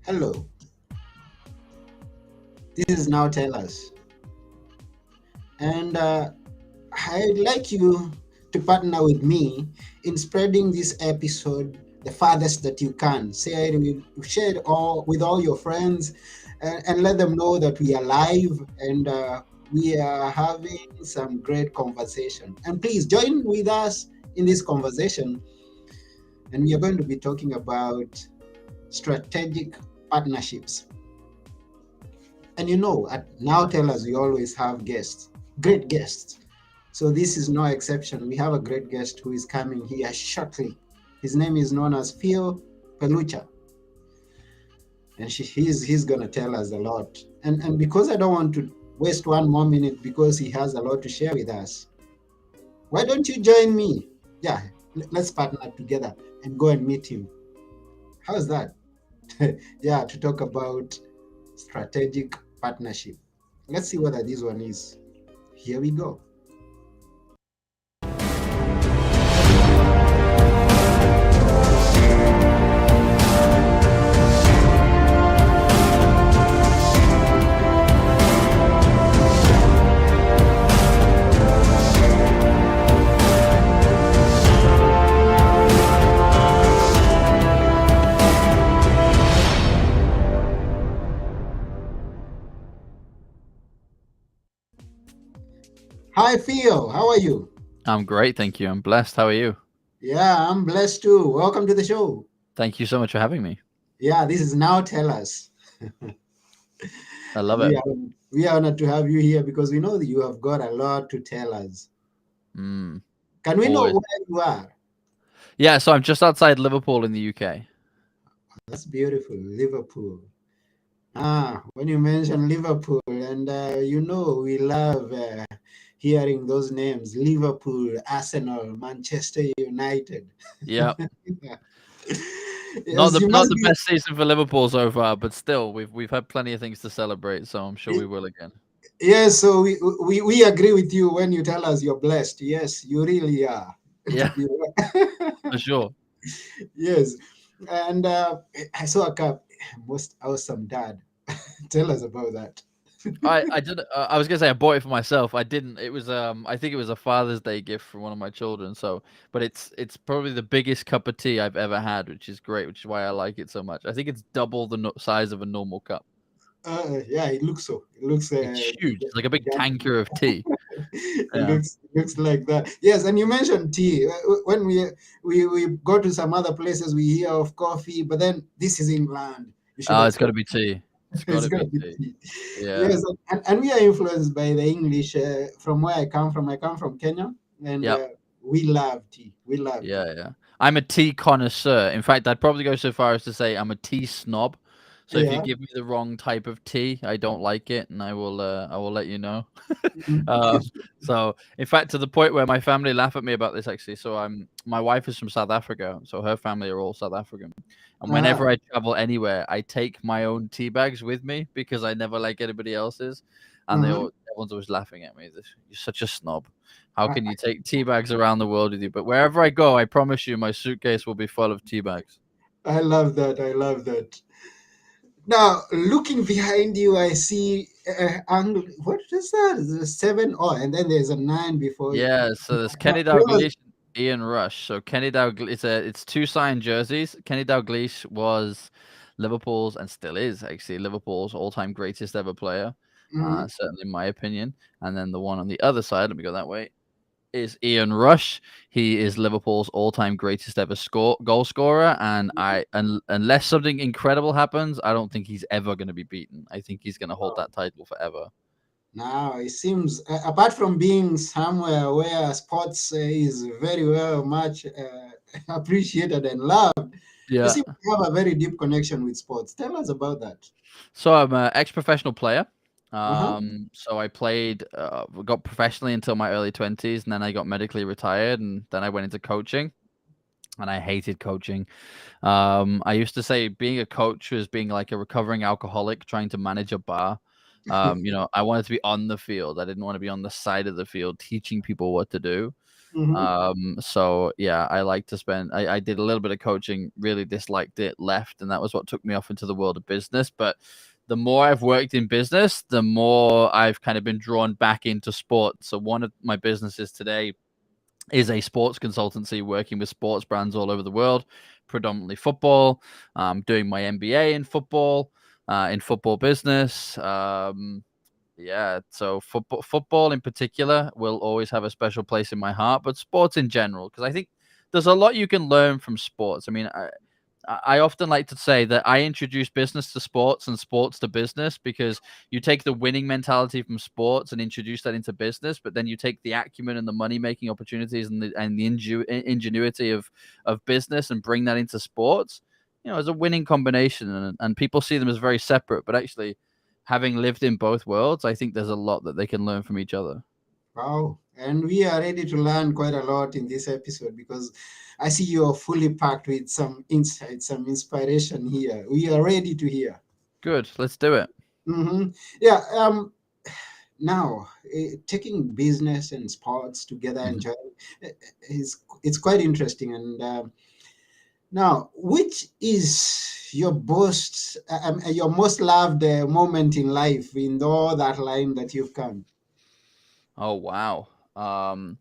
Hello, this is Now Tell Us, and I'd like you to partner with me in spreading this episode the farthest that you can. Share it all with all your friends, and let them know that we are live and we are having some great conversation. And please join with us in this conversation, and we are going to be talking about strategic partnerships. And at Now Tell Us, we always have guests, great guests. So this is no exception. We have a great guest who is coming here shortly. His name is known as Pelucha, and he's gonna tell us a lot. And because I don't want to waste one more minute, because he has a lot to share with us, why don't you join me? Yeah, let's partner together and go and meet him. How's that? Yeah, to talk about strategic partnership. Let's see whether this one is. Here we go. Hi, Theo. How are you? I'm great, thank you. I'm blessed. How are you? Yeah, I'm blessed too. Welcome to the show. Thank you so much for having me. Yeah, this is Now Tell Us. I love And it. we are honored to have you here because we know that you have got a lot to tell us. Mm, Can we know always. where you are? Yeah, so I'm just outside Liverpool in the UK. That's beautiful. Liverpool. When you mention Liverpool, and we love hearing those names: Liverpool, Arsenal, Manchester United. Yeah, not Yes, the you not must the be. best season for Liverpool so far, but still, we've had plenty of things to celebrate, so I'm sure we will again. Yes, so we agree with you when you tell us you're blessed. Yes, you really are. Yeah, You- for sure. yes, and I saw a cup. Most awesome, Dad. Tell us about that. I did. I was gonna say I bought it for myself. I didn't. It was I think it was a Father's Day gift from one of my children. So, but it's probably the biggest cup of tea I've ever had, which is great, which is why I like it so much. I think it's double the size of a normal cup. Yeah, it looks so. It looks It's huge. It's like a big gigantic. tanker of tea. It Yeah. looks like that. Yes, and you mentioned tea. When we go to some other places, we hear of coffee, but then this is England. You should Oh, it's got to expect be tea. It's got it's to be gonna be tea. tea. Yeah. Yes, and we are influenced by the English. From where I come from, I come from Kenya, and Yep. we love tea. We love tea. Yeah, yeah. I'm a tea connoisseur. In fact, I'd probably go so far as to say I'm a tea snob. So if you Yeah. give me the wrong type of tea, I don't like it, and I will let you know. Mhm. Um, so in fact, to the point where my family laugh at me about this actually. So my wife is from South Africa, so her family are all South African. And Ah, whenever I travel anywhere, I take my own tea bags with me because I never like anybody else's. And mhm. everyone's always laughing at me. You're such a snob. How can you take tea bags around the world with you? But wherever I go, I promise you, my suitcase will be full of tea bags. I love that. I love that. Now, looking behind you, I see angle. What is that? Is it a seven? Oh, and then there's a nine before you. Yeah, so there's Now, Kenny tell us. Dalglish, Ian Rush. So it's two signed jerseys. Kenny Dalglish was Liverpool's and still is actually Liverpool's all-time greatest ever player, Mhm. certainly in my opinion. And then the one on the other side, let me go that way, is Ian Rush. He is Liverpool's all-time greatest ever goal scorer, and unless something incredible happens, I don't think he's ever going to be beaten. I think he's going to hold Wow. that title forever. Now, it seems, apart from being somewhere where sports is very well much appreciated and loved, you Yeah. seem to have a very deep connection with sports. Tell us about that. So I'm an ex-professional player. Uh-huh. So I played, got professionally until my early 20s, and then I got medically retired, and then I went into coaching, and I hated coaching. I used to say being a coach was being like a recovering alcoholic trying to manage a bar. I wanted to be on the field. I didn't want to be on the side of the field teaching people what to do. Mm-hmm. So yeah, I like to spend. I did a little bit of coaching, really disliked it, left, and that was what took me off into the world of business. But the more I've worked in business, the more I've kind of been drawn back into sports. So one of my businesses today is a sports consultancy working with sports brands all over the world, predominantly football. Doing my MBA in football business. Yeah, so football in particular will always have a special place in my heart, but sports in general, because I think there's a lot you can learn from sports. I mean, I often like to say that I introduce business to sports and sports to business because you take the winning mentality from sports and introduce that into business, but then you take the acumen and the money making opportunities and the ingenuity of business and bring that into sports. You know, as a winning combination, and people see them as very separate, but actually, having lived in both worlds, I think there's a lot that they can learn from each other. Wow. And we are ready to learn quite a lot in this episode because I see you're fully packed with some insights, some inspiration here. We are ready to hear. Good, let's do it. Mm-hmm. Yeah. Now, taking business and sports together and Mhm. join is it's quite interesting. And now, which is your most loved moment in life in all that line that you've come? Oh wow. Um,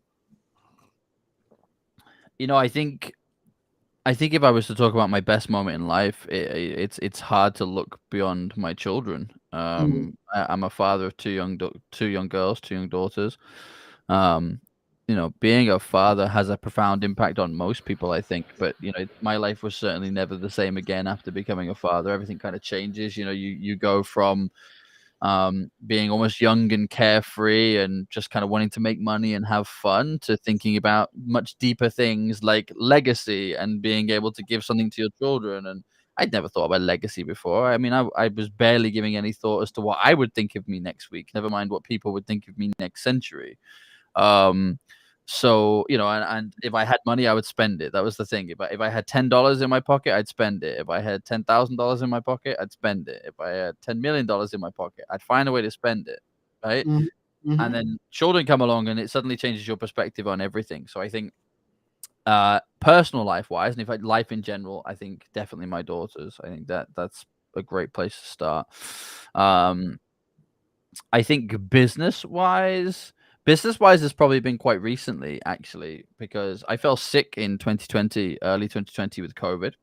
I think if I was to talk about my best moment in life, it's hard to look beyond my children. Mm, I'm a father of two young girls, two young daughters. Um, being a father has a profound impact on most people, I think. But my life was certainly never the same again after becoming a father. Everything kind of changes. You go from being almost young and carefree and just kind of wanting to make money and have fun to thinking about much deeper things like legacy and being able to give something to your children. And I'd never thought about legacy before. I mean, I was barely giving any thought as to what I would think of me next week, never mind what people would think of me next century. Um, so and if I had money, I would spend it. That was the thing. If I had $10 in my pocket, I'd spend it. If I had $10,000 in my pocket, I'd spend it. If I had $10 million in my pocket, I'd find a way to spend it, right? mm, And mhm, then children come along, and it suddenly changes your perspective on everything. So I think, personal life wise, and if I life in general, I think definitely my daughters. I think that's a great place to start. Um, I think business wise has probably been quite recently actually because I fell sick in 2020, early 2020 with COVID.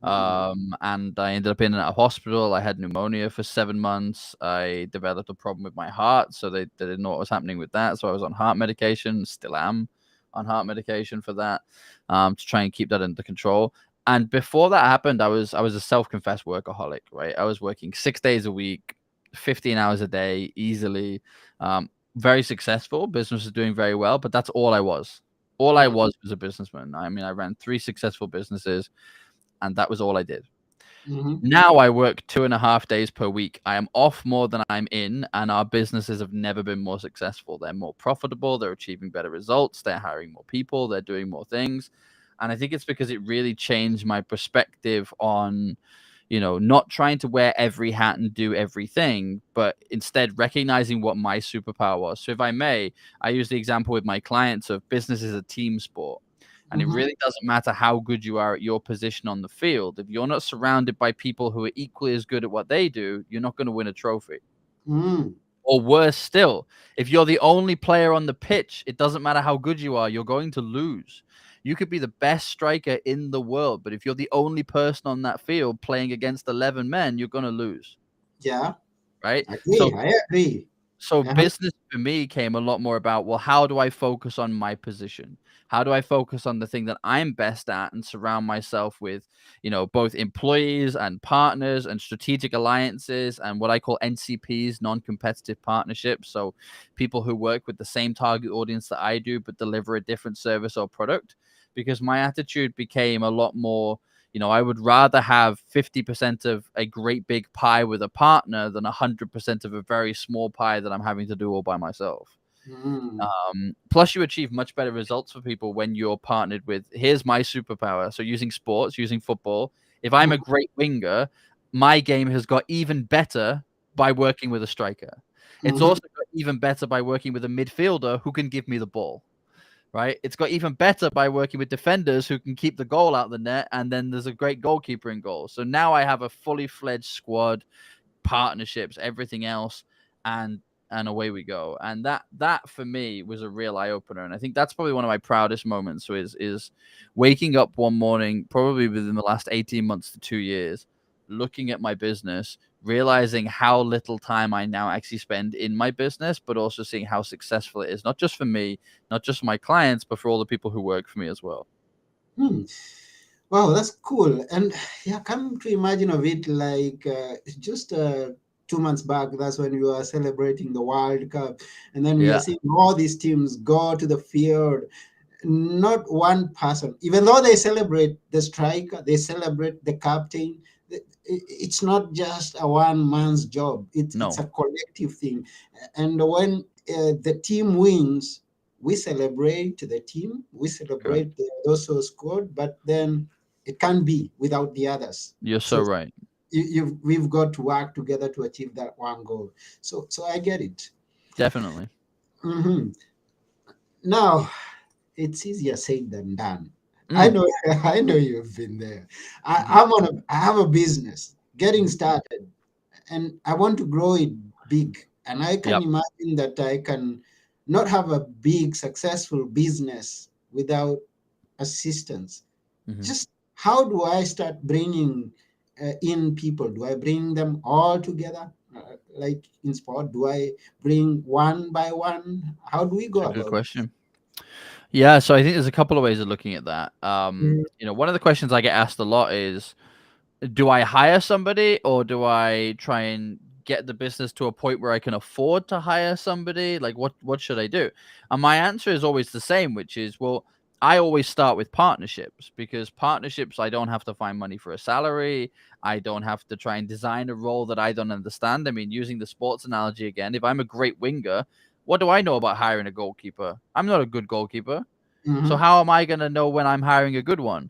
mm, And I ended up in a hospital. I had pneumonia for 7 months. I developed a problem with my heart, so they didn't know what was happening with that. So I was on heart medication, still am on heart medication for that, to try and keep that under control. And before that happened, I was a self-confessed workaholic, right? I was working 6 days a week, 15 hours a day, easily. Very successful. Business was doing very well, but that's all I was. All I mm, was a businessman. I mean, I ran three successful businesses, and that was all I did. mhm, Now I work 2.5 days per week. I am off more than I'm in, and our businesses have never been more successful. They're more profitable, they're achieving better results, they're hiring more people, they're doing more things. And I think it's because it really changed my perspective on, not trying to wear every hat and do everything, but instead recognizing what my superpower was. So, if I may, I use the example with my clients of business is a team sport. And it mhm, really doesn't matter how good you are at your position on the field. If you're not surrounded by people who are equally as good at what they do, you're not going to win a trophy. mm. Or worse still, if you're the only player on the pitch, it doesn't matter how good you are, you're going to lose. You could be the best striker in the world, but if you're the only person on that field playing against 11 men, you're going to lose, Yeah, right? agree. I agree. So Uh-huh. business for me came a lot more about, well, how do I focus on my position? How do I focus on the thing that I'm best at and surround myself with, both employees and partners and strategic alliances and what I call NCPs, non-competitive partnerships. So people who work with the same target audience that I do, but deliver a different service or product. Because my attitude became a lot more, I would rather have 50% of a great big pie with a partner than 100% of a very small pie that I'm having to do all by myself. Mm, Plus, you achieve much better results for people when you're partnered with. Here's my superpower. So, using sports, using football, if I'm a mhm, great winger, my game has got even better by working with a striker. It's mhm. also got even better by working with a midfielder who can give me the ball. right? It's got even better by working with defenders who can keep the goal out of the net, and then there's a great goalkeeper in goal. So now I have a fully fledged squad, partnerships, everything else, and away we go. And that for me was a real eye opener. And I think that's probably one of my proudest moments is waking up one morning, probably within the last 18 months to 2 years, looking at my business, realizing how little time I now actually spend in my business, but also seeing how successful it is, not just for me, not just for my clients, but for all the people who work for me as well. Hmm. Wow, that's cool. And yeah, come to imagine of it like just 2 months back, that's when we were celebrating the World Cup. And then we are Yeah, seeing all these teams go to the field. Not one person, even though they celebrate the striker, they celebrate the captain. It's not just a one man's job, it's no, a collective thing. And when the team wins, we celebrate the team, we correct. celebrate those who scored, but then it can't be without the others. You're so So right. we've got to work together to achieve that one goal. So I get it. Definitely. Hmm. Now, it's easier said than done. I Mm, know, I know you've been there. hmm I have a business getting started, and I want to grow it big. And I can Yep. imagine that I can not have a big successful business without assistance. hmm Just how do I start bringing in people? Do I bring them all together? Like in sport, do I bring one by one? How do we It's go a good about question. Yeah, so I think there's a couple of ways of looking at that. it? One of the questions I get asked a lot is, do I hire somebody or do I try and get the business to a point where I can afford to hire somebody? Like what should I do? And my answer is always the same, which is, well, I always start with partnerships, because partnerships, I don't have to find money for a salary. I don't have to try and design a role that I don't understand. I mean, using the sports analogy again, if I'm a great winger, what do I know about hiring a goalkeeper? I'm not a good goalkeeper. So Mm-hmm. how am I going to know when I'm hiring a good one?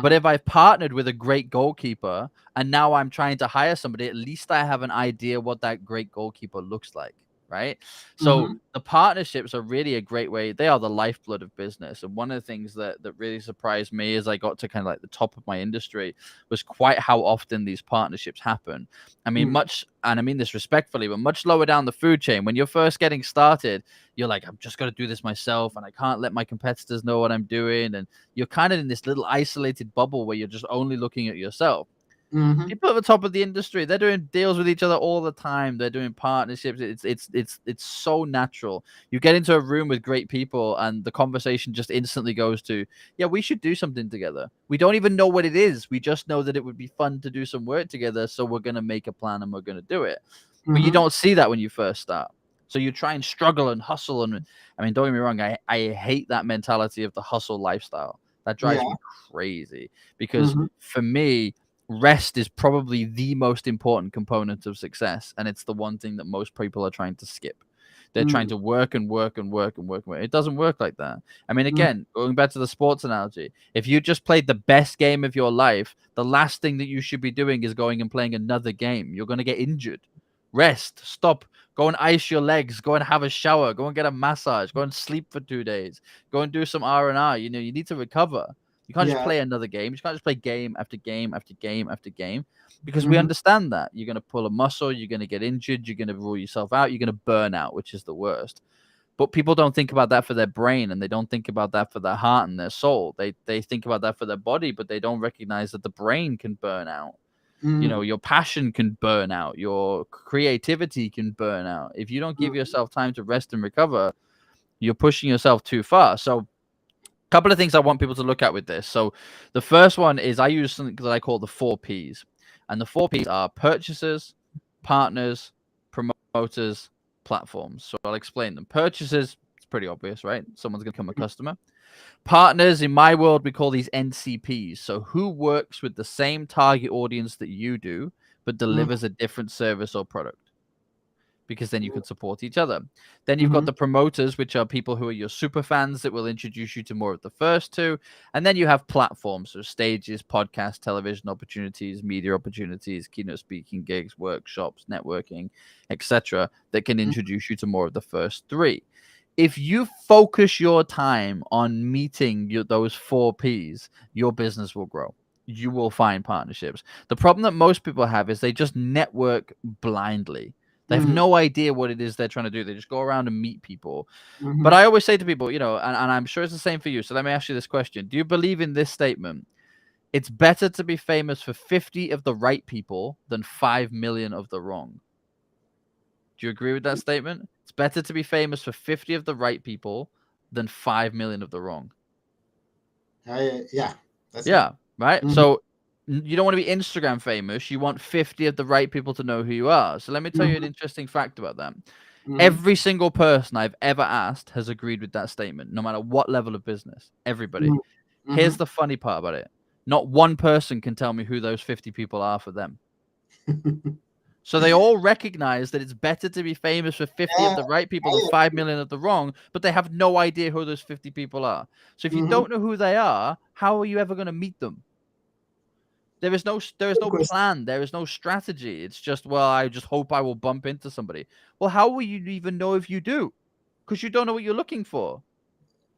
But Mm-hmm. if I've partnered with a great goalkeeper and now I'm trying to hire somebody, at least I have an idea what that great goalkeeper looks like, right? So Mm-hmm. the partnerships are really a great way. They are the lifeblood of business. And one of the things that really surprised me as I got to kind of like the top of my industry was quite how often these partnerships happen. I mean, much, and I mean this respectfully, but much lower down the food chain, when you're first getting started, you're like, I'm just going to do this myself and I can't let my competitors know what I'm doing. And you're kind of in this little isolated bubble where you're just only looking at yourself. Mm-hmm. People at the top of the industry, they're doing deals with each other all the time. They're doing partnerships. It's so natural. You get into a room with great people and the conversation just instantly goes to, yeah, we should do something together. We don't even know what it is. We just know that it would be fun to do some work together, so we're going to make a plan and we're going to do it. But you Mm-hmm. don't see that when you first start. So you try and struggle and hustle. And I mean, don't get me wrong, I hate that mentality of the hustle lifestyle. That drives Yeah. me crazy, because Mm-hmm. for me, rest is probably the most important component of success. And it's the one thing that most people are trying to skip. They're trying Mm-hmm. to work and work and work and work and work. It doesn't work like that. I mean, Mm-hmm. again, going back to the sports analogy, if you just played the best game of your life, the last thing that you should be doing is going and playing another game. You're going to get injured. Rest, stop, go and ice your legs, go and have a shower, go and get a massage, go and sleep for 2 days, go and do some R&R. You need to recover. You can't just Yeah. play another game. You can't just play game after game after game after game, because we Mm-hmm. understand that you're going to pull a muscle, you're going to get injured, you're going to rule yourself out, you're going to burn out, which is the worst. But people don't think about that for their brain, and they don't think about that for their heart and their soul. They think about that for their body, but they don't recognize that the brain can burn out. Mm-hmm. Your passion can burn out, your creativity can burn out. If you don't give yourself time to rest and recover, you're pushing yourself too far. So couple of things I want people to look at with this. So the first one is I use something that I call the 4 Ps. And the 4 Ps are purchasers, partners, promoters, platforms. So I'll explain them. Purchasers, it's pretty obvious, right? Someone's going to become a customer. Partners, in my world, we call these NCPs. So who works with the same target audience that you do, but delivers a different service or product, because then you can support each other. Then you've Mm-hmm. got the promoters, which are people who are your super fans that will introduce you to more of the first two. And then you have platforms, so stages, podcasts, television opportunities, media opportunities, keynote speaking gigs, workshops, networking, etc., that can introduce you to more of the first three. If you focus your time on meeting those 4 Ps, your business will grow. You will find partnerships. The problem that most people have is they just network blindly. They have Mm, no idea what it is they're trying to do. They just go around and meet people. But mhm. I always say to people, and I'm sure it's the same for you. So let me ask you this question. Do you believe in this statement? It's better to be famous for 50 of the right people than 5 million of the wrong. Do you agree with that statement? It's better to be famous for 50 of the right people than 5 million of the wrong. Yeah, that's right. Yeah, right? Mhm, So you don't want to be Instagram famous. You want 50 of the right people to know who you are. So let me tell you an mhm, interesting fact about that. mhm, Every single person I've ever asked has agreed with that statement, no matter what level of business. Everybody. mhm, Here's mhm. the funny part about it. Not one person can tell me who those 50 people are for them. So they all recognize that it's better to be famous for 50 of Yeah, the right people than I 5 agree. million of the wrong, but they have no idea who those 50 people are. So if you Mhm. don't know who they are, how are you ever going to meet them? There is no Because plan, there is no strategy. It's just, well, I just hope I will bump into somebody. Well, how will you even know if you do? Because you don't know what you're looking for.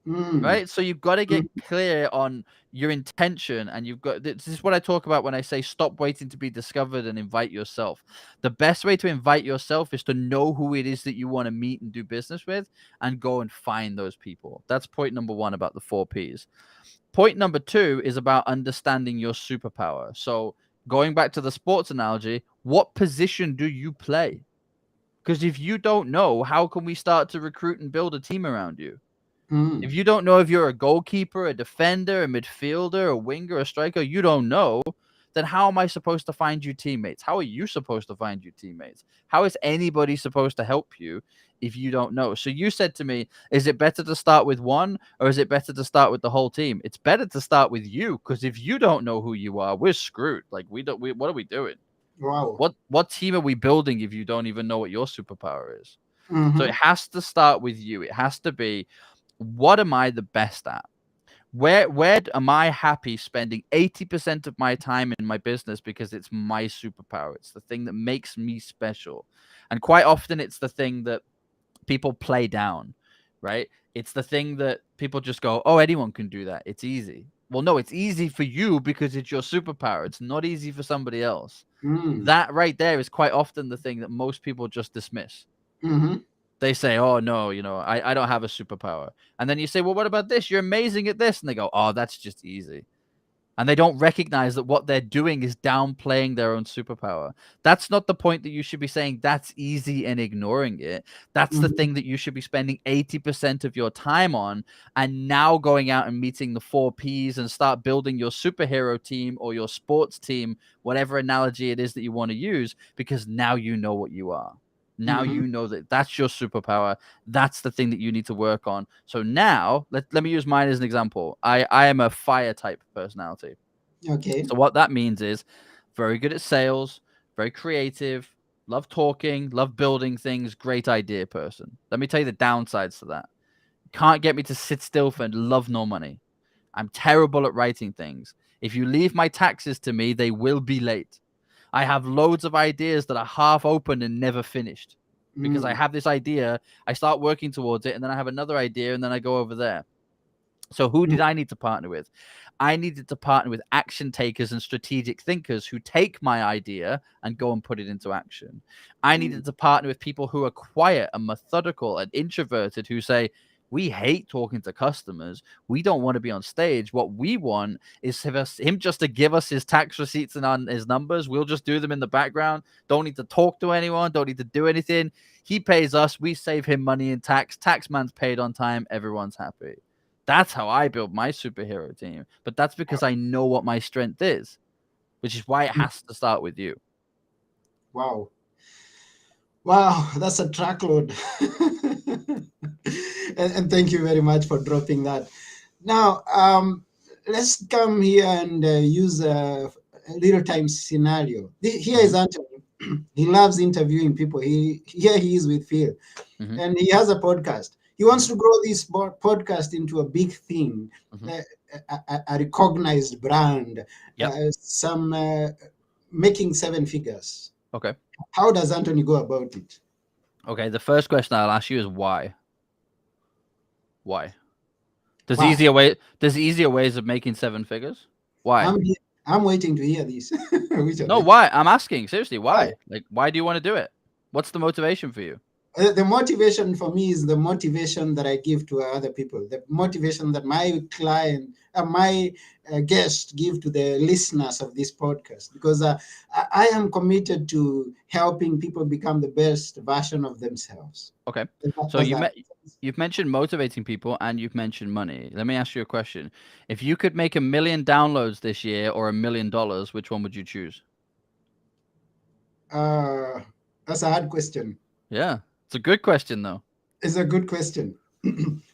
mm, Right? So you've got to get mhm, clear on your intention, and you've got this is what I talk about when I say stop waiting to be discovered and invite yourself. The best way to invite yourself is to know who it is that you want to meet and do business with and go and find those people. That's point number 1 about the 4 Ps. Point number 2 is about understanding your superpower. So going back to the sports analogy, what position do you play? Because if you don't know, how can we start to recruit and build a team around you? mm, If you don't know if you're a goalkeeper, a defender, a midfielder, a winger, a striker, you don't know, then how am I supposed to find you teammates? How are you supposed to find you teammates? How is anybody supposed to help you if you don't know? So you said to me, is it better to start with one or is it better to start with the whole team? It's better to start with you because if you don't know who you are, we're screwed. Like what are we doing? wow. What team are we building if you don't even know what your superpower is? So it Mhm, has to start with you. It has to be, what am I the best at? Where am I happy spending 80% of my time in my business because it's my superpower? It's the thing that makes me special. And quite often it's the thing that people play down, right? It's the thing that people just go, "Oh, anyone can do that. It's easy." Well, no, it's easy for you because it's your superpower. It's not easy for somebody else. mm, That right there is quite often the thing that most people just dismiss. mhm, They say, "Oh no, I don't have a superpower." And then you say, "Well, what about this? You're amazing at this." And they go, "Oh, that's just easy." And they don't recognize that what they're doing is downplaying their own superpower. That's not the point that you should be saying that's easy and ignoring it. That's the mhm, thing that you should be spending 80% of your time on, and now going out and meeting the 4 Ps and start building your superhero team or your sports team, whatever analogy it is that you want to use, because now you know what you are. Now mhm. you know that that's your superpower. That's the thing that you need to work on. So now let me use mine as an example. I am a fire type personality. Okay. So what that means is very good at sales, very creative, love talking, love building things, great idea person. Let me tell you the downsides to that. Can't get me to sit still for love nor money. I'm terrible at writing things. If you leave my taxes to me, they will be late. I have loads of ideas that are half open and never finished because I Mm, have this idea, I start working towards it, and then I have another idea, and then I go over there. So who mm, did I need to partner with? I needed to partner with action takers and strategic thinkers who take my idea and go and put it into action. I mm, needed to partner with people who are quiet and methodical and introverted who say, we hate talking to customers. We don't want to be on stage. What we want is him just to give us his tax receipts and on his numbers. We'll just do them in the background. Don't need to talk to anyone. Don't need to do anything. He pays us. We save him money in tax. Taxman's paid on time. Everyone's happy. That's how I build my superhero team. But that's because I know what my strength is, which is why it mm. has to start with you. Wow. Wow, that's a truckload. And thank you very much for dropping that. Now, let's come here and use a little time scenario. Here Hmm. is Anthony. He loves interviewing people. Here he is with Phil, Hmm. and he has a podcast. He Hmm. wants to grow this podcast into a big thing, Hmm. uh, a recognized brand, Yep. some making seven figures. Okay. How does Anthony go about it? Okay. The first question I'll ask you is why. Why? Why? There's easier ways of making seven figures. Why? I'm I'm waiting to hear this. Which of No, them? why? I'm asking seriously. Why? Why? Like, why do you want to do it? What's the motivation for you? The motivation for me is the motivation that I give to other people. The motivation that my client, my guest, give to the listeners of this podcast. Because I am committed to helping people become the best version of themselves. Okay. So Does that make sense? you've mentioned motivating people and you've mentioned money. Let me ask you a question. If you could make 1 million downloads this year or $1 million, which one would you choose? Uh, that's a hard question. Yeah, it's a good question though. It's a good question.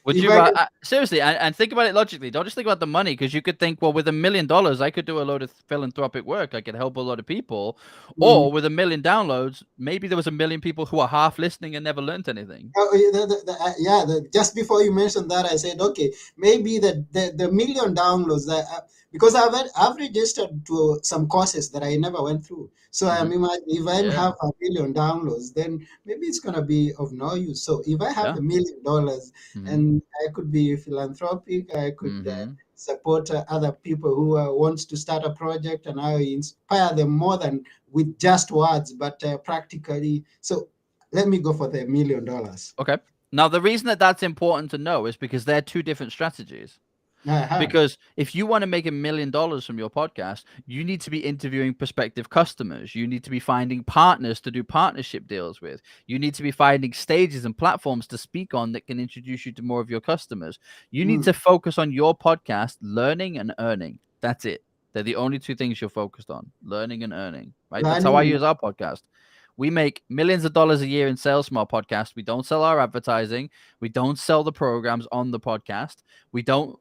Would If you I can, seriously and think about it logically? Don't just think about the money because you could think, well, with $1 million, I could do a load of philanthropic work. I could help a lot of people, mm, or with 1 million downloads, maybe there was 1 million people who are half listening and never learned anything. yeah, just before you mentioned that, I said, okay, maybe the million downloads that because I've registered to some courses that I never went through. So I'm Hmm. imagine if I Yeah, have a million downloads, then maybe it's gonna be of no use. So if I have yeah. $1 million Hmm. and I could be philanthropic, I could Hmm. support other people who wants to start a project, and I inspire them more than with just words, but practically. So let me go for the $1 million. Okay. Now, the reason that that's important to know is because they're two different strategies. Uh-huh. Because if you want to make $1 million from your podcast, you need to be interviewing prospective customers. You need to be finding partners to do partnership deals with. You need to be finding stages and platforms to speak on that can introduce you to more of your customers. You need Mm. to focus on your podcast, learning and earning. That's it. They're the only two things you're focused on, learning and earning, right? That's how Learning I and use our podcast. We make millions of dollars a year in sales from our podcast. We don't sell our advertising. We don't sell the programs on the podcast. We don't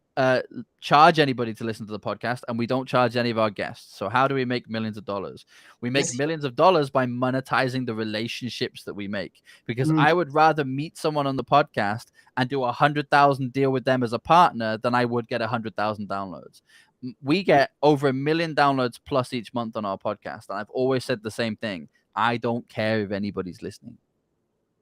charge anybody to listen to the podcast, and we don't charge any of our guests. So how do we make millions of dollars? We make yes. millions of dollars by monetizing the relationships that we make. Because Mm, I would rather meet someone on the podcast and do 100,000 deal with them as a partner than I would get 100,000 downloads. We get over 1 million downloads plus each month on our podcast, and I've always said the same thing. I don't care if anybody's listening.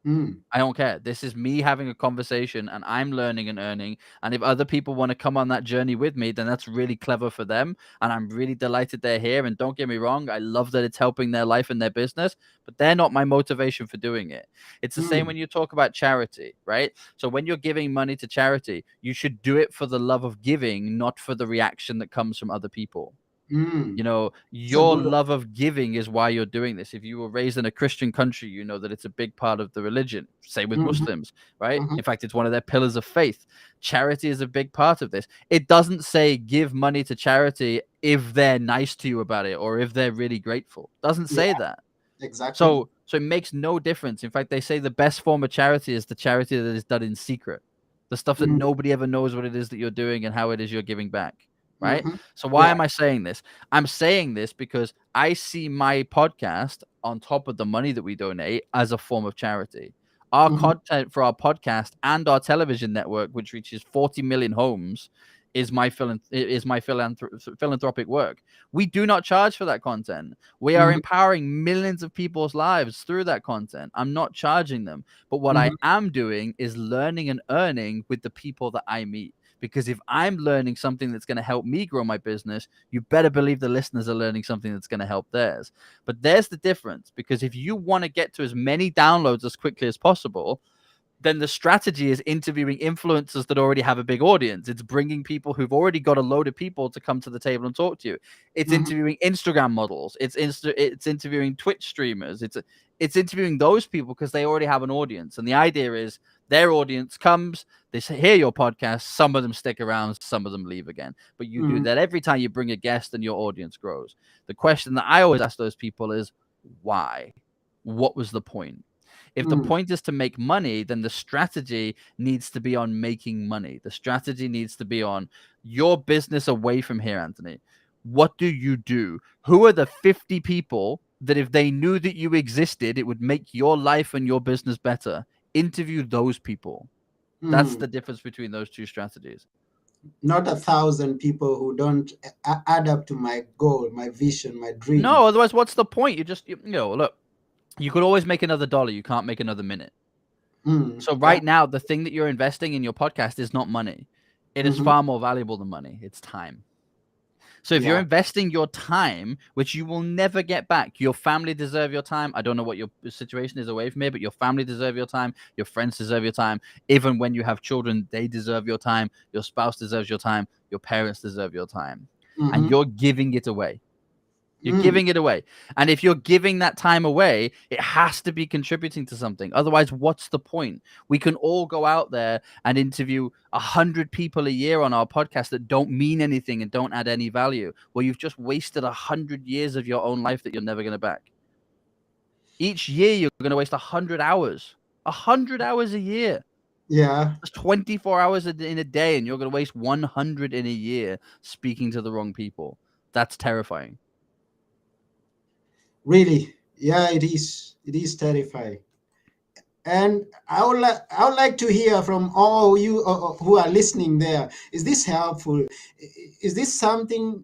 mm, I don't care. This is me having a conversation and I'm learning and earning. And if other people want to come on that journey with me, then that's really clever for them. And I'm really delighted they're here. And don't get me wrong, I love that it's helping their life and their business, but they're not my motivation for doing it. It's the same mm, when you talk about charity, right? So when you're giving money to charity, you should do it for the love of giving, not for the reaction that comes from other people. mm. You know, It's a your good. love of giving is why you're doing this. If you were raised in a Christian country, you know that it's a big part of the religion. Same with Mhm, Muslims, right? mhm, In fact, it's one of their pillars of faith. Charity is a big part of this. It doesn't say give money to charity if they're nice to you about it or if they're really grateful. It doesn't say yeah, that. exactly. So it makes no difference. In fact, they say the best form of charity is the charity that is done in secret. The stuff that Mm, nobody ever knows what it is that you're doing and how it is you're giving back. Right? mhm, So why yeah. am I saying this? I'm saying this because I see my podcast on top of the money that we donate as a form of charity. Our Mhm, content for our podcast and our television network, which reaches 40 million homes, philanthropic work. We do not charge for that content. We are mhm, empowering millions of people's lives through that content. I'm not charging them. But what I mhm, am doing is learning and earning with the people that I meet. Because if I'm learning something that's going to help me grow my business, you better believe the listeners are learning something that's going to help theirs. But there's the difference. Because if you want to get to as many downloads as quickly as possible, then the strategy is interviewing influencers that already have a big audience. It's bringing people who've already got a load of people to come to the table and talk to you. It's mhm, interviewing Instagram models. It's interviewing Twitch streamers. It's interviewing those people because they already have an audience. And the idea is their audience comes, they hear your podcast. Some of them stick around, some of them leave again. But you do mhm, that every time you bring a guest, and your audience grows. The question that I always ask those people is why? What was the point? If the mm, point is to make money, then the strategy needs to be on making money. The strategy needs to be on your business away from here, Anthony. What do you do? Who are the 50 people that if they knew that you existed, it would make your life and your business better? Interview those people. That's mhm. the difference between those two strategies. Not 1,000 people who don't add up to my goal, my vision, my dream. No, otherwise, what's the point? Look, you could always make another dollar. You can't make another minute. So Yeah. right now, the thing that you're investing in your podcast is not money. It is Mm-hmm. far more valuable than money. It's time. So if you're Yeah. investing your time, which you will never get back, your family deserve your time. I don't know what your situation is away from here, but your family deserve your time. Your friends deserve your time. Even when you have children, they deserve your time. Your spouse deserves your time. Your parents deserve your time. And Mm-hmm. you're giving it away. You're Mm. giving it away. And if you're giving that time away, it has to be contributing to something. Otherwise, what's the point? We can all go out there and interview 100 people a year on our podcast that don't mean anything and don't add any value. Well, you've just wasted 100 years of your own life that you're never going to back. Each year, you're going to waste 100 hours. 100 hours a year. Yeah. That's 24 hours in a day, and you're going to waste 100 in a year speaking to the wrong people. That's terrifying. Really. Yeah, it is. It is terrifying. And I would like to hear from all you who are listening there. Is this helpful? Is this something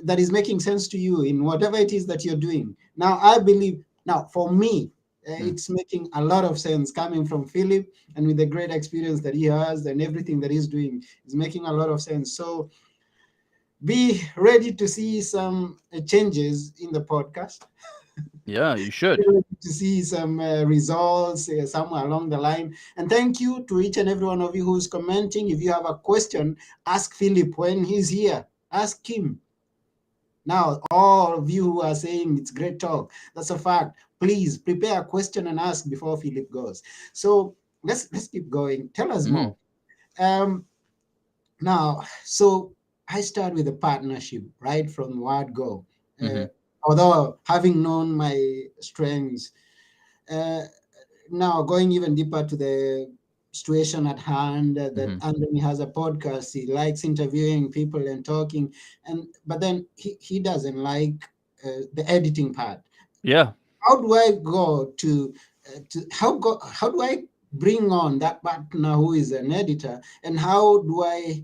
that is making sense to you in whatever it is that you're doing? Now, I believe, now for me, Mm. it's making a lot of sense coming from Philip, and with the great experience that he has and everything that he's doing is making a lot of sense. So be ready to see some changes in the podcast, Yeah, you should. to see some results somewhere along the line. And thank you to each and every one of you who's commenting. If you have a question, ask Philip when he's here. Ask him. Now, all of you who are saying it's great talk, that's a fact. Please prepare a question and ask before Philip goes. So let's keep going. Tell us Mm. more. Um, Now, so I start with a partnership right from word go. Uh, Mhm. Although having known my strengths, uh, now going even deeper to the situation at hand, that Mhm. Anthony has a podcast. He likes interviewing people and talking, and but then he doesn't like the editing part. Yeah. How do I go to how do I bring on that partner who is an editor, and how do I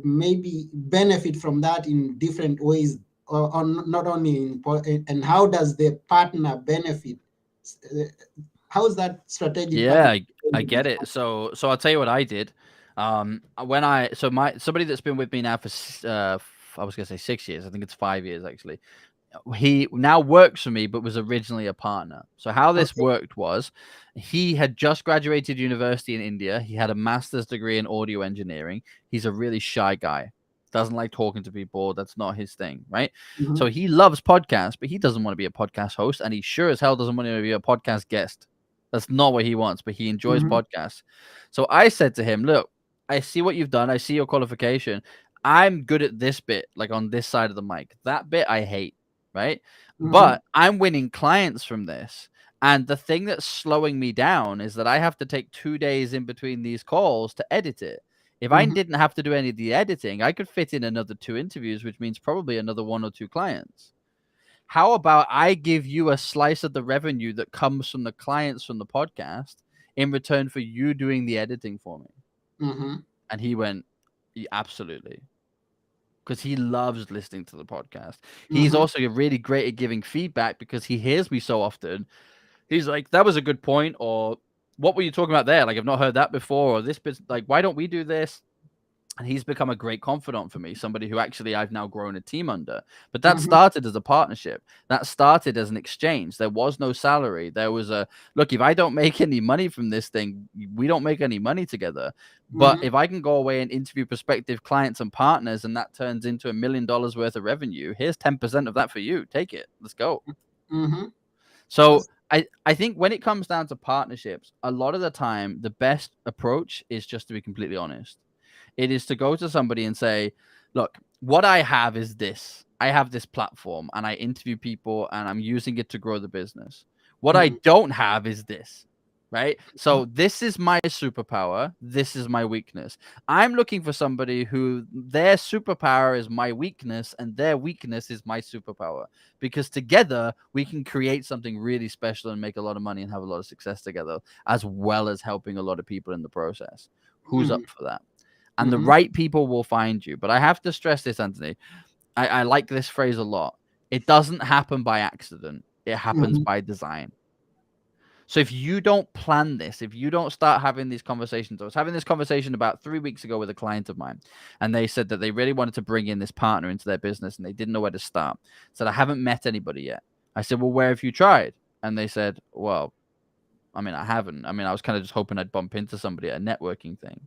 maybe benefit from that in different ways, or not only and how does the partner benefit? Uh, how is that strategic part Yeah, of I get it. So I'll tell you what I did. When I so my somebody that's been with me now for I was gonna say 6 years. I think it's 5 years actually. He now works for me, but was originally a partner. So how this Okay. worked was, he had just graduated university in India. He had a master's degree in audio engineering. He's a really shy guy. Doesn't like talking to people. That's not his thing, right? So Mhm, he loves podcasts, but he doesn't want to be a podcast host, and he sure as hell doesn't want to be a podcast guest. That's not what he wants, but he enjoys mhm, podcasts. So I said to him, "Look, I see what you've done. I see your qualification. I'm good at this bit, like on this side of the mic. That bit I hate, right? mhm, But I'm winning clients from this. And the thing that's slowing me down is that I have to take 2 days in between these calls to edit it. If I mhm, didn't have to do any of the editing, I could fit in another 2 interviews, which means probably another 1 or 2 clients. How about I give you a slice of the revenue that comes from the clients from the podcast in return for you doing the editing for me?" mhm, And he went, Absolutely." Because he loves listening to the podcast. He's mhm, also really great at giving feedback because he hears me so often. He's like, "That was a good point," or "What were you talking about there? Like, I've not heard that before," or "This bit, like, why don't we do this?" And he's become a great confidant for me, somebody who actually I've now grown a team under. But that mhm, started as a partnership. That started as an exchange. There was no salary. There was a look, if I don't make any money from this thing, we don't make any money together. But mhm, if I can go away and interview prospective clients and partners and that turns into $1 million worth of revenue, here's 10% of that for you. Take it. Let's go. mhm. So That's I think when it comes down to partnerships, a lot of the time the best approach is just to be completely honest. It is to go to somebody and say, "Look, what I have is this. I have this platform and I interview people and I'm using it to grow the business. What I mhm, don't have is this." Right? So this is my superpower. This is my weakness. I'm looking for somebody who their superpower is my weakness and their weakness is my superpower, because together we can create something really special and make a lot of money and have a lot of success together, as well as helping a lot of people in the process. Who's up mhm, for that? And the mhm, right people will find you. But I have to stress this, Anthony. I like this phrase a lot. It doesn't happen by accident, it happens mhm. by design. So if you don't plan this, if you don't start having these conversations, I was having this conversation about 3 weeks ago with a client of mine, and they said that they really wanted to bring in this partner into their business and they didn't know where to start. Said, I haven't met anybody yet. I said, well, where have you tried? And they said, well, I mean, I haven't. I mean, I was kind of just hoping I'd bump into somebody at a networking thing.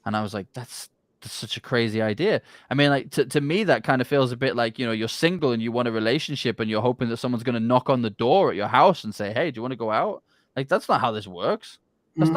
And I was like, that's such a crazy idea. I mean, like to me, that kind of feels a bit like, you're single and you want a relationship and you're hoping that someone's going to knock on the door at your house and say, hey, do you want to go out? Like, that's not how this works. Mm-hmm.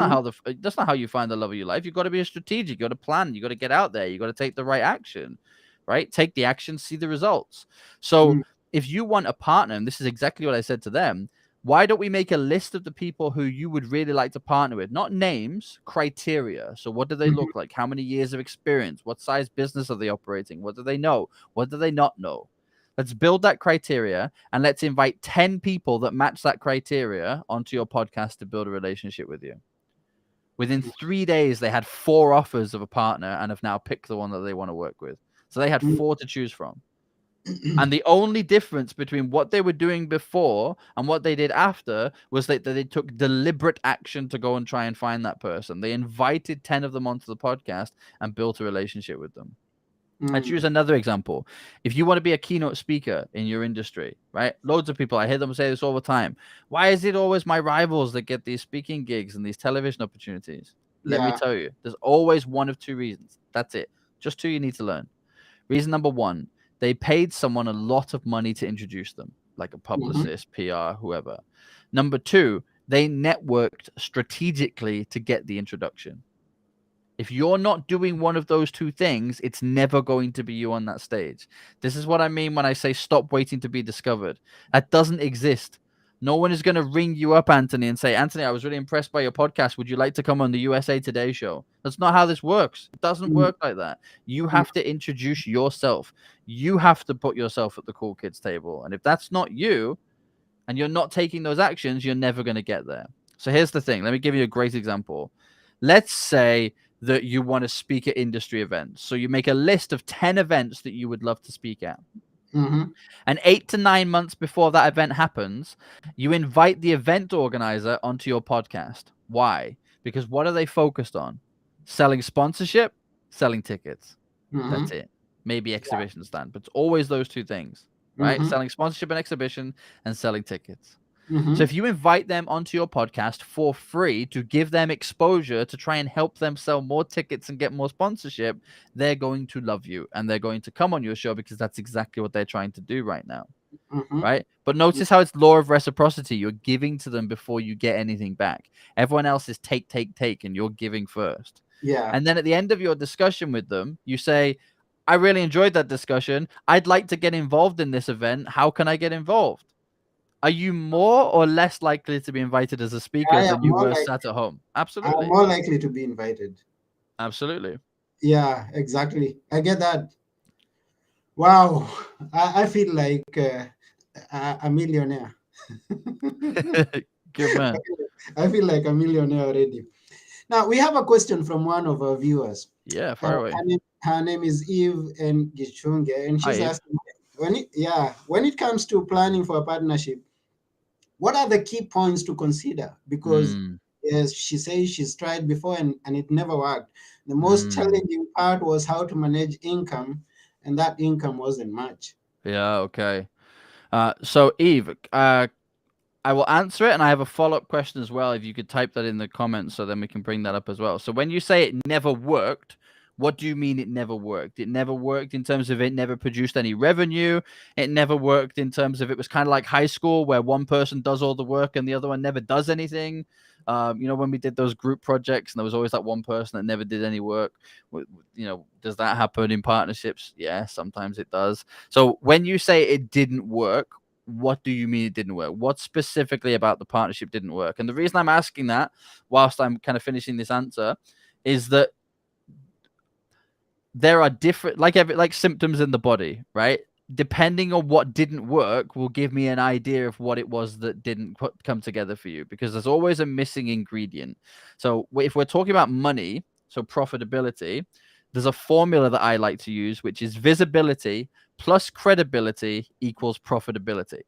That's not how you find the love of your life. You've got to be a strategic. You got to plan. You got to get out there. You got to take the right action, right? Take the action, see the results. So if you want a partner, and this is exactly what I said to them, why don't we make a list of the people who you would really like to partner with? Not names, criteria. So what do they Mm-hmm. look like? How many years of experience? What size business are they operating? What do they know? What do they not know? Let's build that criteria and let's invite 10 people that match that criteria onto your podcast to build a relationship with you. Within 3 days, they had 4 offers of a partner and have now picked the one that they want to work with. So they had 4 to choose from. And the only difference between what they were doing before and what they did after was that they took deliberate action to go and try and find that person. They invited 10 of them onto the podcast and built a relationship with them. Let's use another example. If you want to be a keynote speaker in your industry, right? Loads of people, I hear them say this all the time. Why is it always my rivals that get these speaking gigs and these television opportunities? Let me Yeah. tell you, there's always one of 2 reasons. That's it. Just 2 you need to learn. Reason number 1, they paid someone a lot of money to introduce them, like a Mm-hmm. publicist, PR, whoever. Number 2, they networked strategically to get the introduction. If you're not doing one of those 2 things, it's never going to be you on that stage. This is what I mean when I say stop waiting to be discovered. That doesn't exist. No one is going to ring you up, Anthony, and say, Anthony, I was really impressed by your podcast. Would you like to come on the USA Today show? That's not how this works. It doesn't work like that. You have to introduce yourself. You have to put yourself at the cool kids table. And if that's not you and you're not taking those actions, you're never going to get there. So here's the thing. Let me give you a great example. Let's say that you want to speak at industry events. So you make a list of 10 events that you would love to speak at. Mm-hmm. And 8 to 9 months before that event happens, you invite the event organizer onto your podcast. Why? Because what are they focused on? Selling sponsorship, selling tickets. Mm-hmm. That's it. Maybe exhibition stand, but it's always those 2 things, right? Mm-hmm. Selling sponsorship and exhibition and selling tickets. So Mm-hmm. if you invite them onto your podcast for free to give them exposure to try and help them sell more tickets and get more sponsorship, they're going to love you and they're going to come on your show because that's exactly what they're trying to do right now. Mm-hmm. Right? But notice how it's law of reciprocity. You're giving to them before you get anything back. Everyone else is take, take, take, and you're giving first. Yeah. And then at the end of your discussion with them, you say, I really enjoyed that discussion. I'd like to get involved in this event. How can I get involved? Are you more or less likely to be invited as a speaker I am than you more were like sat at home? I'm Absolutely. more likely to be invited. Absolutely. Yeah, exactly. I get that. Wow. I feel like a millionaire. Good man. I feel like a millionaire already. Now we have a question from one of our viewers. Yeah, far away. Her name is Eve and Gichunge, and Hi, she's Eve. asking when it comes to planning for a partnership, what are the key points to consider? Because Mm, yes, she says she's tried before and it never worked. The most mm. challenging part was how to manage income, and that income wasn't much. Yeah, okay. So Eve, I will answer it, and I have a follow-up question as well. If you could type that in the comments, so then we can bring that up as well. So when you say it never worked, what do you mean it never worked? It never worked in terms of it never produced any revenue. It never worked in terms of it was kind of like high school where one person does all the work and the other one never does anything. When we did those group projects and there was always that one person that never did any work. Does that happen in partnerships? Yeah, sometimes it does. So when you say it didn't work, what do you mean it didn't work? What specifically about the partnership didn't work? And the reason I'm asking that, whilst I'm kind of finishing this answer, is that there are different, like symptoms in the body, right? Depending on what didn't work, will give me an idea of what it was that didn't come together for you, because there's always a missing ingredient. So if we're talking about money, so profitability, there's a formula that I like to use, which is visibility plus credibility equals profitability.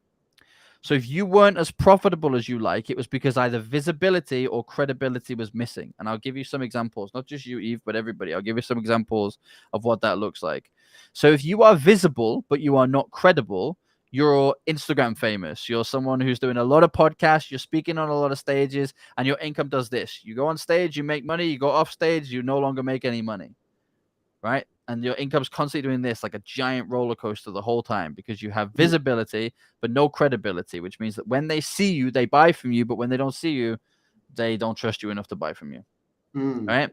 So if you weren't as profitable as you like, it was because either visibility or credibility was missing. And I'll give you some examples, not just you, Eve, but everybody. I'll give you some examples of what that looks like. So if you are visible, but you are not credible, you're Instagram famous. You're someone who's doing a lot of podcasts, you're speaking on a lot of stages, and your income does this. You go on stage, you make money, you go off stage, you no longer make any money, right? And your income's constantly doing this like a giant roller coaster the whole time because you have mm, visibility but no credibility, which means that when they see you, they buy from you, but when they don't see you, they don't trust you enough to buy from you, mm, right?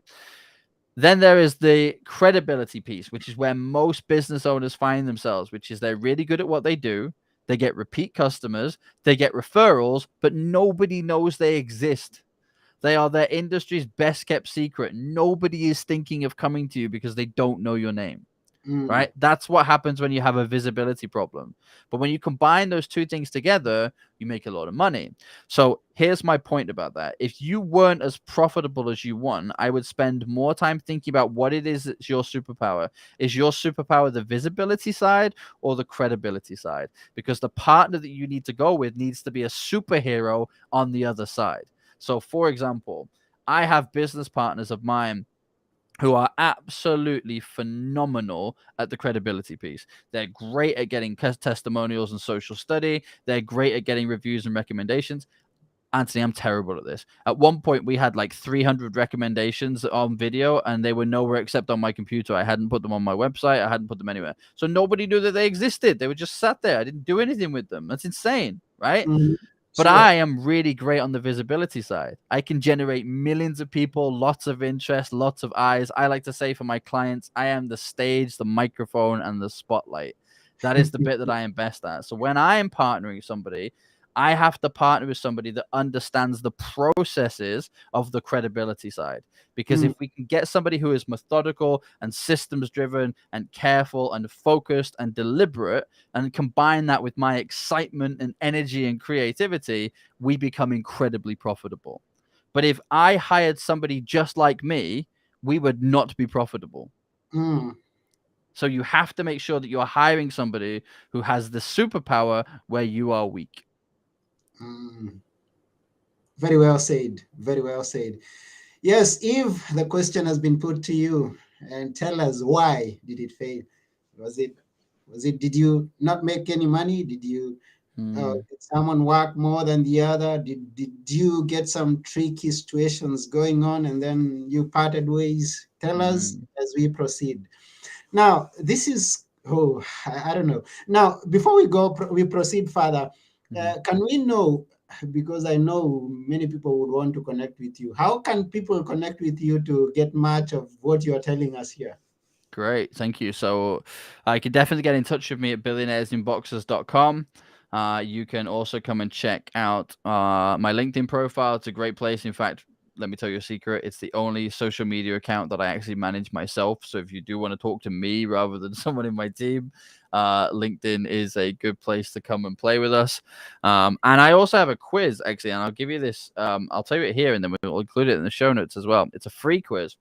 Then there is the credibility piece, which is where most business owners find themselves, which is they're really good at what they do. They get repeat customers, they get referrals, but nobody knows they exist. They are their industry's best kept secret. Nobody is thinking of coming to you because they don't know your name, mm, right? That's what happens when you have a visibility problem. But when you combine those two things together, you make a lot of money. So here's my point about that. If you weren't as profitable as you want, I would spend more time thinking about what it is that's your superpower. Is your superpower the visibility side or the credibility side? Because the partner that you need to go with needs to be a superhero on the other side. So, for example, I have business partners of mine who are absolutely phenomenal at the credibility piece. They're great at getting testimonials and social study. They're great at getting reviews and recommendations. Anthony, I'm terrible at this. At one point, we had like 300 recommendations on video, and they were nowhere except on my computer. I hadn't put them on my website. I hadn't put them anywhere. So nobody knew that they existed. They were just sat there. I didn't do anything with them. That's insane, right? mm. But Sure. I am really great on the visibility side. I can generate millions of people, lots of interest, lots of eyes. I like to say for my clients, I am the stage, the microphone, and the spotlight. That is the bit that I am best at. So when I am partnering with somebody, I have to partner with somebody that understands the processes of the credibility side. Because Mm, if we can get somebody who is methodical and systems driven and careful and focused and deliberate, and combine that with my excitement and energy and creativity, we become incredibly profitable. But if I hired somebody just like me, we would not be profitable. mm, So you have to make sure that you're hiring somebody who has the superpower where you are weak. mm. Very well said. Very well said. Yes, if the question has been put to you, and tell us why did it fail? Was it did you not make any money? Mm, Did someone work more than the other? Did you get some tricky situations going on and then you parted ways? Tell us mm, as we proceed. Now, this is, oh, I don't know. Now, before we go, we proceed further. mm. Can we know, because I know many people would want to connect with you, how can people connect with you to get much of what you're telling us here? Great, thank you. So you can definitely get in touch with me at billionairesinboxers.com. You can also come and check out my LinkedIn profile. It's a great place. In fact, let me tell you a secret. It's the only social media account that I actually manage myself. So if you do want to talk to me rather than someone in my team, LinkedIn is a good place to come and play with us. And I also have a quiz, actually, and I'll give you this. I'll tell you it here, and then we'll include it in the show notes as well. It's a free quiz.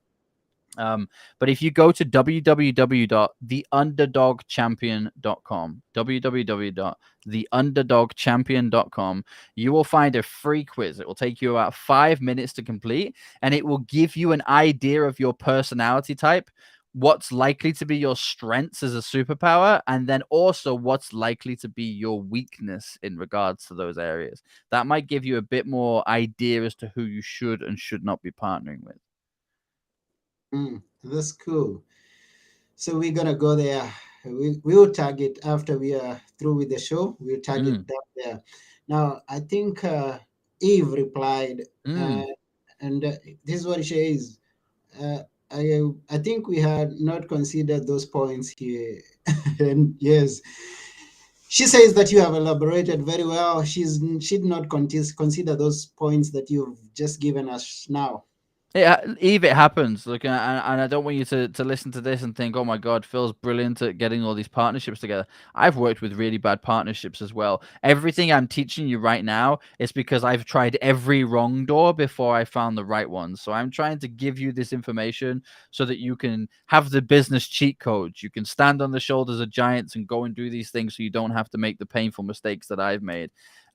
But if you go to www.theunderdogchampion.com, www.theunderdogchampion.com, you will find a free quiz. It will take you about 5 minutes to complete, and it will give you an idea of your personality type, what's likely to be your strengths as a superpower, and then also what's likely to be your weakness in regards to those areas. That might give you a bit more idea as to who you should and should not be partnering with. That's cool. So we're gonna go there. We'll tag it after we are through with the show. We'll tag it Mm, down there. Now I think Eve replied, uh, mm. and this is what she is. Uh, I think we had not considered those points here, and yes, she says that you have elaborated very well. She did not consider those points that you've just given us now. Yeah, Eve, it happens. Look, and I don't want you to listen to this and think, "Oh my God, Phil's brilliant at getting all these partnerships together." I've worked with really bad partnerships as well. Everything I'm teaching you right now is because I've tried every wrong door before I found the right one. So I'm trying to give you this information so that you can have the business cheat codes. You can stand on the shoulders of giants and go and do these things, so you don't have to make the painful mistakes that I've made.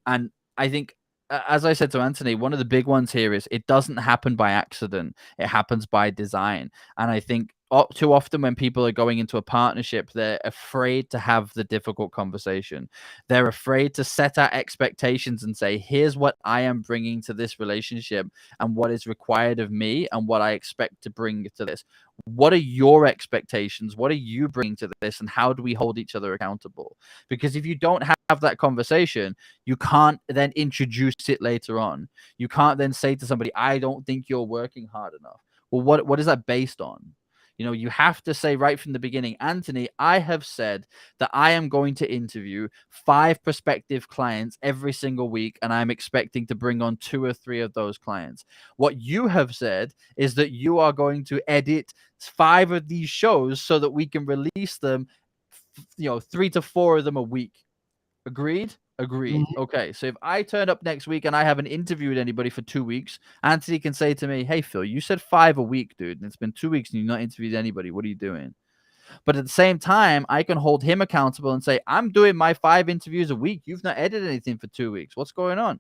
And I think, as I said to Anthony, one of the big ones here is it doesn't happen by accident. It happens by design. And I think too often when people are going into a partnership, they're afraid to have the difficult conversation. They're afraid to set out expectations and say, here's what I am bringing to this relationship and what is required of me and what I expect to bring to this. What are your expectations? What are you bringing to this? And how do we hold each other accountable? Because if you don't have that conversation, you can't then introduce it later on. You can't then say to somebody, I don't think you're working hard enough. Well, what is that based on? You have to say right from the beginning, Anthony, I have said that I am going to interview 5 prospective clients every single week, and I'm expecting to bring on 2 or 3 of those clients. What you have said is that you are going to edit 5 of these shows so that we can release them, 3 to 4 of them a week. Agreed? Agreed. Mhm. Okay, so if I turn up next week and I haven't interviewed anybody for 2 weeks, Anthony can say to me, hey, Phil, you said 5 a week, dude, and it's been 2 weeks and you've not interviewed anybody. What are you doing? But at the same time, I can hold him accountable and say, I'm doing my 5 interviews a week. You've not edited anything for 2 weeks. What's going on?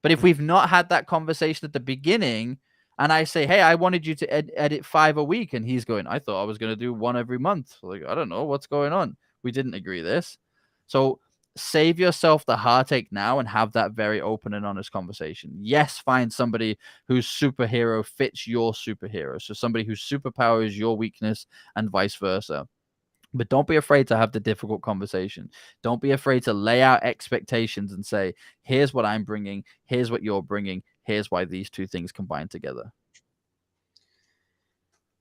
But if we've not had that conversation at the beginning, and I say, hey, I wanted you to edit 5 a week, and he's going, I thought I was going to do 1 every month. Like, I don't know what's going on. We didn't agree this. So save yourself the heartache now and have that very open and honest conversation. Yes, find somebody whose superhero fits your superhero. So somebody whose superpower is your weakness and vice versa. But don't be afraid to have the difficult conversation. Don't be afraid to lay out expectations and say, here's what I'm bringing. Here's what you're bringing. Here's why these two things combine together.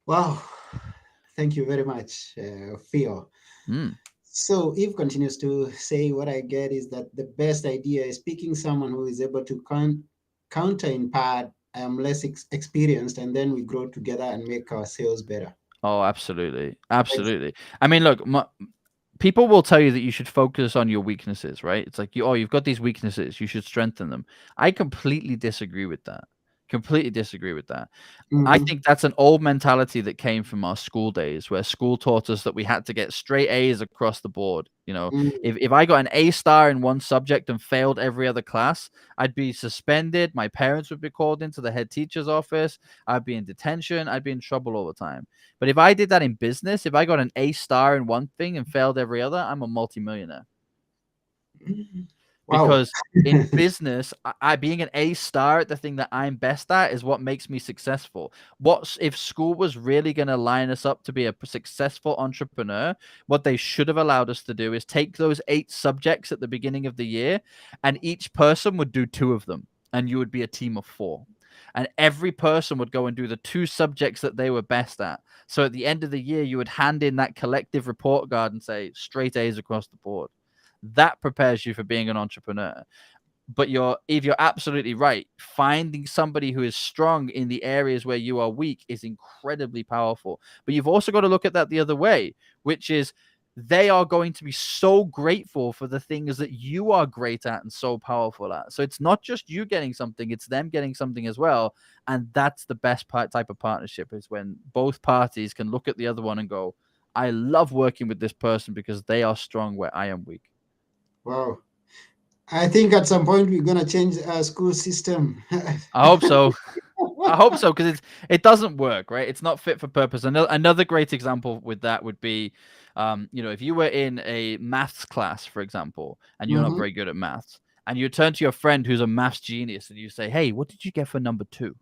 Wow. Thank you very much, Theo. Mm. So Eve continues to say, what I get is that the best idea is picking someone who is able to counter in part. I am less experienced, and then we grow together and make our sales better. Oh, absolutely. Ex- Absolutely. I mean, look, people will tell you that you should focus on your weaknesses, right? It's like, you've got these weaknesses. You should strengthen them. I completely disagree with that. Completely disagree with that. I Mhm, think that's an old mentality that came from our school days, where school taught us that we had to get straight A's across the board. mhm. If I got an A star in one subject and failed every other class, I'd be suspended. My parents would be called into the head teacher's office. I'd be in detention. I'd be in trouble all the time. But if I did that in business, if I got an A star in one thing and failed every other, I'm a multimillionaire. Wow. Because in business, I being an A star at the thing that I'm best at is what makes me successful. What if school was really going to line us up to be a successful entrepreneur? What they should have allowed us to do is take those 8 subjects at the beginning of the year, and each person would do 2 of them, and you would be a team of 4. And every person would go and do the 2 subjects that they were best at. So at the end of the year, you would hand in that collective report card and say straight A's across the board. That prepares you for being an entrepreneur. But you're absolutely right. Finding somebody who is strong in the areas where you are weak is incredibly powerful. But you've also got to look at that the other way, which is they are going to be so grateful for the things that you are great at and so powerful at. So it's not just you getting something, it's them getting something as well. And that's the best type of partnership, is when both parties can look at the other one and go, I love working with this person because they are strong where I am weak. Wow. I think at some point we're gonna change our school system. I hope so. I hope so, because it doesn't work, right? It's not fit for purpose. Another great example with that would be, if you were in a maths class, for example, and you're not Mhm, very good at maths, and you turn to your friend who's a maths genius, and you say, "Hey, what did you get for number 2?"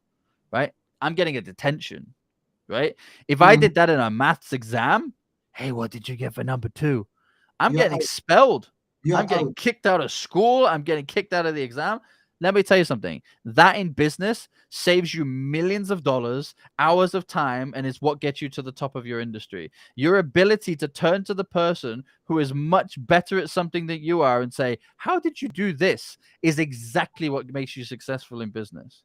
Right? I'm getting a detention, right? If I mhm. did that in a maths exam, "Hey, what did you get for number 2?" I'm You're getting out. expelled. You're I'm getting out. kicked out of school. I'm getting kicked out of the exam. Let me tell you something. That in business saves you millions of dollars, hours of time, and is what gets you to the top of your industry. Your ability to turn to the person who is much better at something than you are and say, how did you do this? Is exactly what makes you successful in business.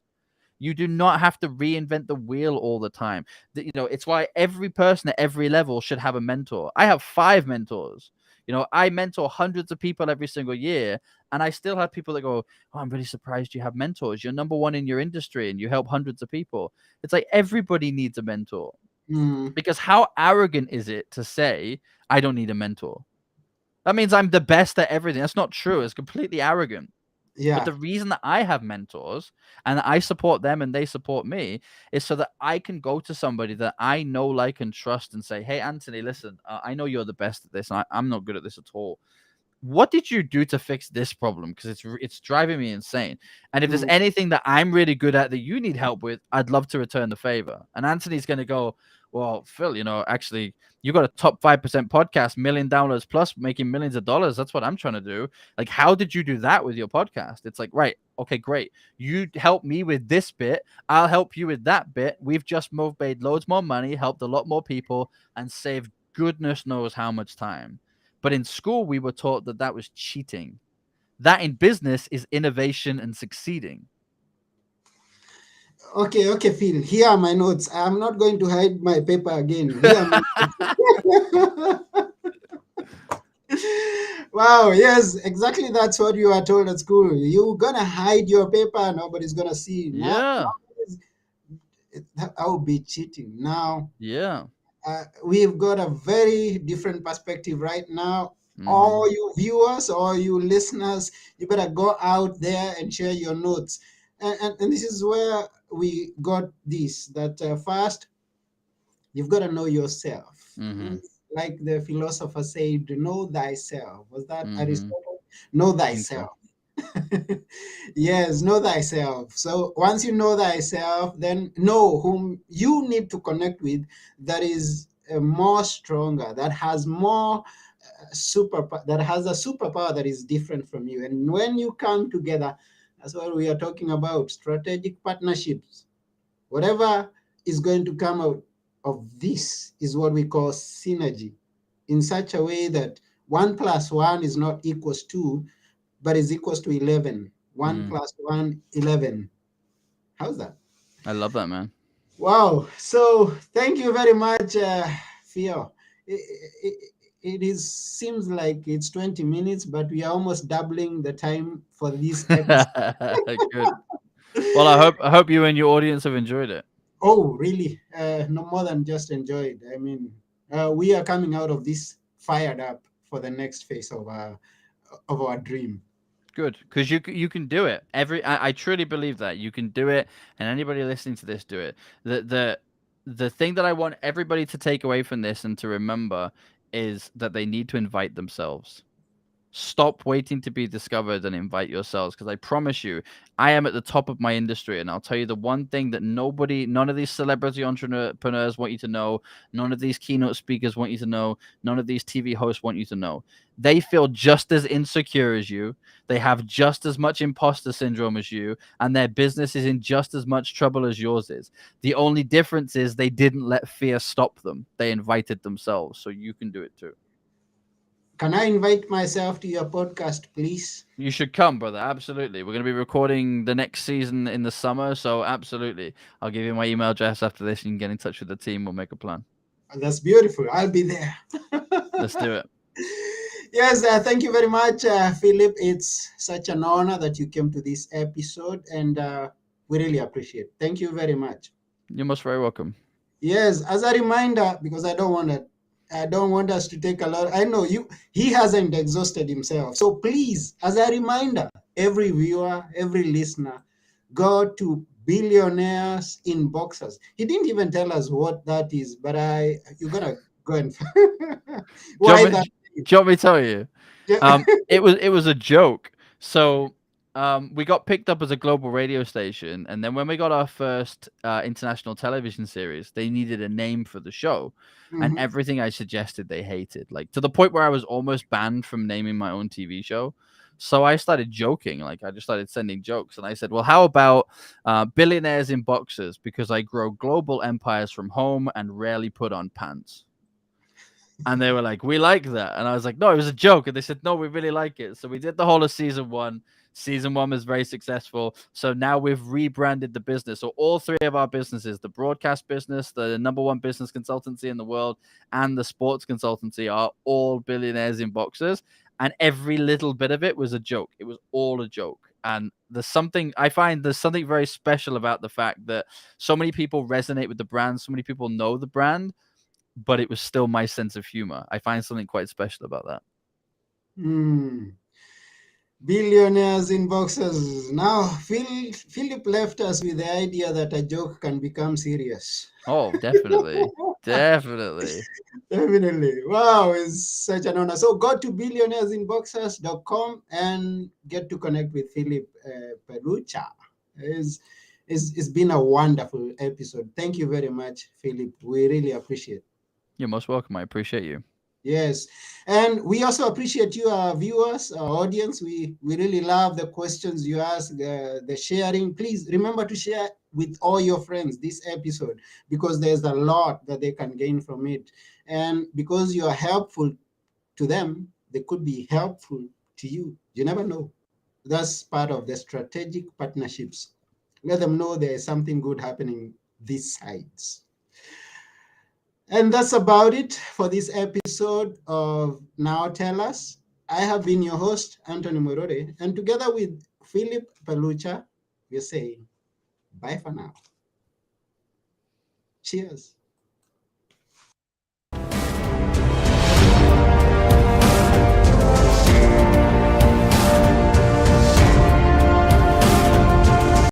You do not have to reinvent the wheel all the time. It's why every person at every level should have a mentor. I have 5 mentors. I mentor hundreds of people every single year, and I still have people that go, "Oh, I'm really surprised you have mentors. You're number 1 in your industry and you help hundreds of people." It's like everybody needs a mentor. Mm, Because how arrogant is it to say, "I don't need a mentor?" That means I'm the best at everything. That's not true. It's completely arrogant. But Yeah. the reason that I have mentors and I support them and they support me is so that I can go to somebody that I know, like, and trust and say, "Hey, Anthony, listen, I know you're the best at this. And I'm not good at this at all. What did you do to fix this problem? Because it's driving me insane. And if there's Mm, anything that I'm really good at that you need help with, I'd love to return the favor." And Anthony's going to go, "Well, Phil, actually, you got a top 5% podcast, million downloads plus, making millions of dollars. That's what I'm trying to do. Like, how did you do that with your podcast?" It's like, right, okay, great. You help me with this bit. I'll help you with that bit. We've just made loads more money, helped a lot more people, and saved goodness knows how much time. But in school, we were taught that that was cheating. That in business is innovation and succeeding. okay, okay, Phil. Here are my notes. I'm not going to hide my paper again. Here are my notes. Wow, yes, exactly. That's what you are told at school. You're gonna hide your paper, nobody's gonna see. Now, Yeah. that would be cheating. Now, Yeah. we've got a very different perspective right now. Mm-hmm. All you viewers, all you listeners, you better go out there and share your notes. And this is where we got this that first, you've got to know yourself. Mm-hmm. Like the philosopher said, know thyself. Was that Mm-hmm. Aristotle? Know I think so. thyself. Yes, know thyself. So once you know thyself, then know whom you need to connect with that is more stronger, that has more that has a superpower that is different from you. And when you come together, that's what we are talking about, strategic partnerships. Whatever is going to come out of this is what we call synergy, in such a way that 1 plus 1 is not equals 2, but is equals to 11. 1 Mm. plus 1, 11. How's that? I love that, man. Wow. So thank you very much, Theo. It, it, it is seems like it's 20 minutes, but we are almost doubling the time for this episode. Good. Well, I hope you and your audience have enjoyed it. Oh, really? No more than just enjoyed. I mean, we are coming out of this fired up for the next phase of our dream. Good, because you can do it. I truly believe that you can do it, and anybody listening to this do it. The thing that I want everybody to take away from this and to remember is that they need to invite themselves. Stop waiting to be discovered and invite yourselves, because I promise you, I am at the top of my industry. And I'll tell you the one thing that none of these celebrity entrepreneurs want you to know, none of these keynote speakers want you to know, none of these TV hosts want you to know. They feel just as insecure as you, they have just as much imposter syndrome as you, and their business is in just as much trouble as yours is. The only difference is they didn't let fear stop them, they invited themselves. So you can do it too. Can I invite myself to your podcast, please? You should come, brother. Absolutely. We're going to be recording the next season in the summer. So, absolutely. I'll give you my email address after this. You can get in touch with the team. We'll make a plan. That's beautiful. I'll be there. Let's do it. Yes, thank you very much, Philip. It's such an honor that you came to this episode, and we really appreciate it. Thank you very much. You're most very welcome. Yes, as a reminder, because I don't want us to take a lot. I know you. He hasn't exhausted himself, so please, as a reminder, every viewer, every listener, go to Billionaires in Boxers. He didn't even tell us what that is, but you're gonna go and Do you why want me, that? do you want me to tell you? Yeah. It was a joke. So we got picked up as a global radio station, and then when we got our first international television series, they needed a name for the show, and Mhm. everything I suggested they hated, like to the point where I was almost banned from naming my own TV show. So I started joking, like I just started sending jokes, and I said, "Well, how about billionaires in boxers? Because I grow global empires from home and rarely put on pants." And they were like, "We like that," and I was like, "No, it was a joke." And they said, "No, we really like it." So we did the whole of season one. Season one was very successful. So now we've rebranded the business. So all three of our businesses, the broadcast business, the number one business consultancy in the world, and the sports consultancy, are all billionaires in boxers. And every little bit of it was a joke. It was all a joke. And there's something very special about the fact that so many people resonate with the brand, so many people know the brand, but it was still my sense of humor. I find something quite special about that. Hmm. Billionaires in boxes. Now, Philip left us with the idea that a joke can become serious. Oh, definitely. Definitely. Definitely. Wow, it's such an honor. So go to billionairesinboxers.com and get to connect with Philip Pelucha. It's been a wonderful episode. Thank you very much, Philip. We really appreciate. You're most welcome. I appreciate you. Yes, and we also appreciate you, our viewers, our audience. We really love the questions you ask, the sharing. Please remember to share with all your friends this episode because there's a lot that they can gain from it, and because you are helpful to them, they could be helpful to you. You never know. That's part of the strategic partnerships. Let them know there is something good happening these sides. And that's about it for this episode of Now Tell Us. I have been your host, Anthony Morore, and together with Philip Pelucha, we're saying bye for now. Cheers.